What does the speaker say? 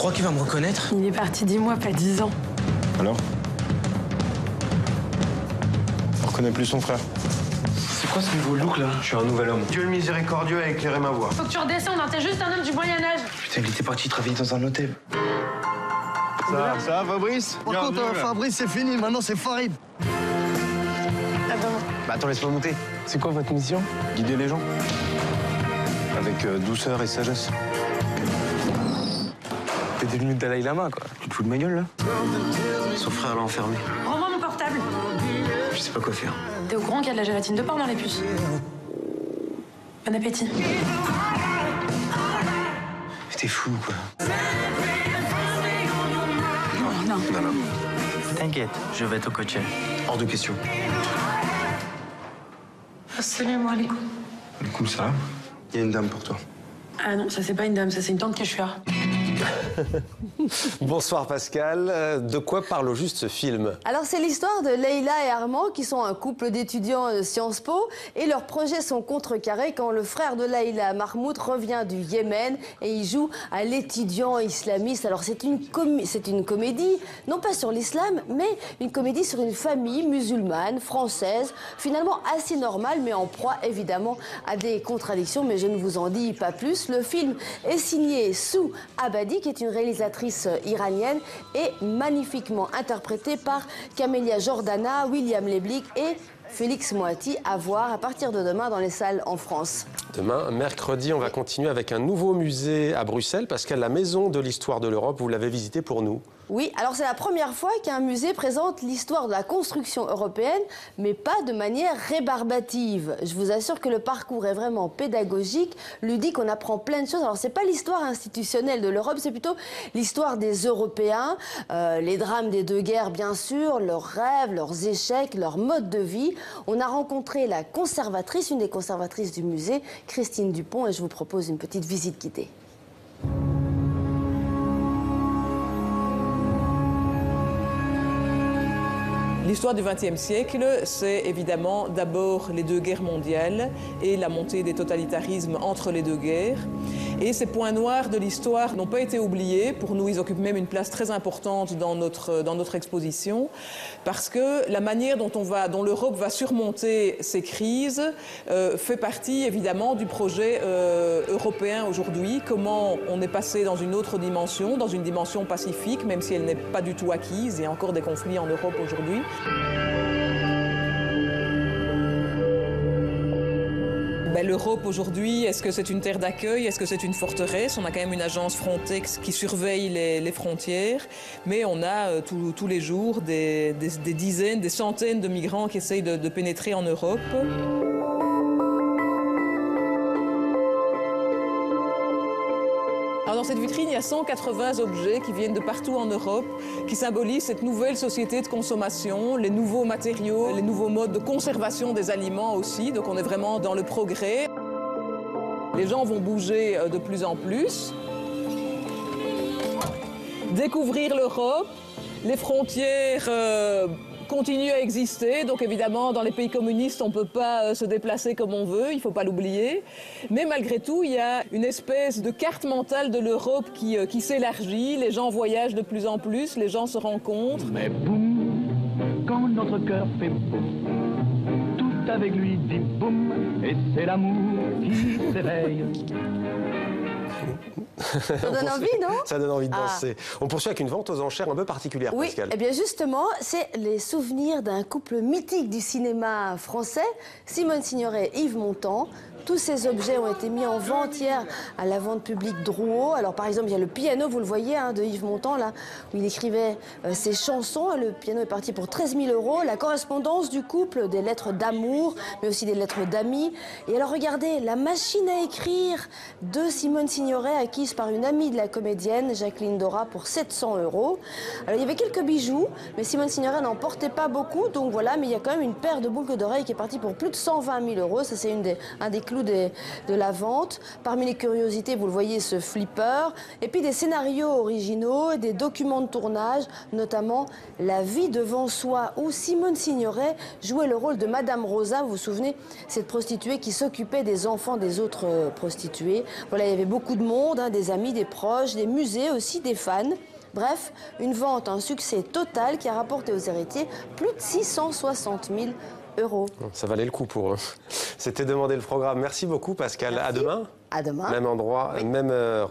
crois qu'il va me reconnaître? Il est parti 10 mois, pas 10 ans. Alors? On reconnaît plus son frère. C'est quoi ce nouveau look là? Je suis un nouvel homme. Dieu le miséricordieux a éclairé ma voie. Faut que tu redescendes, hein, t'es juste un homme du Moyen-Âge. Putain, il était parti travailler dans un hôtel. Ça va, Fabrice? Par contre, Fabrice, c'est fini. Maintenant, c'est Farid. Bah attends, laisse-moi monter. C'est quoi votre mission? Guider les gens. Avec douceur et sagesse. T'es devenu le Dalai Lama, quoi. Tu te fous de ma gueule, là? Son frère l'a enfermé. Rends-moi mon portable. Je sais pas quoi faire. T'es au courant qu'il y a de la gélatine de porc dans les puces? Bon appétit. T'es fou, quoi. Non. Non. T'inquiète, je vais te coacher. Hors de question. Assalamu alaikum. Comme ça, il y a une dame pour toi. Ah non, ça c'est pas une dame, ça c'est une tante cachua. Bonsoir Pascal, de quoi parle au juste ce film? Alors c'est l'histoire de Leïla et Armand qui sont un couple d'étudiants de Sciences Po et leurs projets sont contrecarrés quand le frère de Leïla, Mahmoud, revient du Yémen et il joue à l'étudiant islamiste. Alors c'est une comédie, non pas sur l'islam, mais une comédie sur une famille musulmane, française, finalement assez normale mais en proie évidemment à des contradictions, mais je ne vous en dis pas plus. Le film est signé Sou Abadi, qui est une réalisatrice iranienne et magnifiquement interprétée par Camélia Jordana, William Leblig et Félix Moati, à voir à partir de demain dans les salles en France. Demain, mercredi, on va continuer avec un nouveau musée à Bruxelles, parce qu'à la Maison de l'Histoire de l'Europe, vous l'avez visité pour nous. Oui, alors c'est la première fois qu'un musée présente l'histoire de la construction européenne, mais pas de manière rébarbative. Je vous assure que le parcours est vraiment pédagogique, ludique, on apprend plein de choses. Alors c'est pas l'histoire institutionnelle de l'Europe, c'est plutôt l'histoire des Européens, les drames des deux guerres bien sûr, leurs rêves, leurs échecs, leur mode de vie. On a rencontré la conservatrice, une des conservatrices du musée, Christine Dupont, et je vous propose une petite visite guidée. L'histoire du XXe siècle, c'est évidemment d'abord les deux guerres mondiales et la montée des totalitarismes entre les deux guerres. Et ces points noirs de l'histoire n'ont pas été oubliés. Pour nous, ils occupent même une place très importante dans notre exposition, parce que la manière dont l'Europe va surmonter ces crises fait partie évidemment du projet européen aujourd'hui. Comment on est passé dans une autre dimension, dans une dimension pacifique, même si elle n'est pas du tout acquise. Il y a encore des conflits en Europe aujourd'hui. L'Europe aujourd'hui, est-ce que c'est une terre d'accueil? Est-ce que c'est une forteresse? On a quand même une agence Frontex qui surveille les frontières, mais on a tous les jours des dizaines, des centaines de migrants qui essayent de pénétrer en Europe. Alors dans cette vitrine, il y a 180 objets qui viennent de partout en Europe, qui symbolisent cette nouvelle société de consommation, les nouveaux matériaux, les nouveaux modes de conservation des aliments aussi. Donc on est vraiment dans le progrès. Les gens vont bouger de plus en plus. Découvrir l'Europe, les frontières continue à exister, donc évidemment dans les pays communistes on ne peut pas se déplacer comme on veut, il ne faut pas l'oublier, mais malgré tout il y a une espèce de carte mentale de l'Europe qui s'élargit, les gens voyagent de plus en plus, les gens se rencontrent. Mais boum, quand notre cœur fait boum, tout avec lui dit boum, et c'est l'amour qui s'éveille. Ça donne envie, non? Ça donne envie de danser. On poursuit avec une vente aux enchères un peu particulière, oui, Pascal. Eh bien justement, c'est les souvenirs d'un couple mythique du cinéma français, Simone Signoret et Yves Montand. Tous ces objets ont été mis en vente hier à la vente publique Drouot. Alors par exemple, il y a le piano, vous le voyez, de Yves Montand, là, où il écrivait ses chansons. Le piano est parti pour 13 000 €. La correspondance du couple, des lettres d'amour, mais aussi des lettres d'amis. Et alors regardez, la machine à écrire de Simone Signoret, acquise par une amie de la comédienne, Jacqueline Dora, pour 700 €. Alors il y avait quelques bijoux, mais Simone Signoret n'en portait pas beaucoup, donc voilà. Mais il y a quand même une paire de boucles d'oreilles qui est partie pour plus de 120 000 €. Ça, c'est un des clous clou de la vente. Parmi les curiosités, vous le voyez, ce flipper. Et puis des scénarios originaux, et des documents de tournage, notamment La vie devant soi, où Simone Signoret jouait le rôle de Madame Rosa. Vous vous souvenez, cette prostituée qui s'occupait des enfants des autres prostituées. Voilà, il y avait beaucoup de monde, hein, des amis, des proches, des musées aussi, des fans. Bref, une vente, un succès total qui a rapporté aux héritiers plus de 660 000 €. Ça valait le coup pour eux. C'était Demander le programme. Merci beaucoup, Pascal. Merci. À demain. À demain. Même endroit, même heure.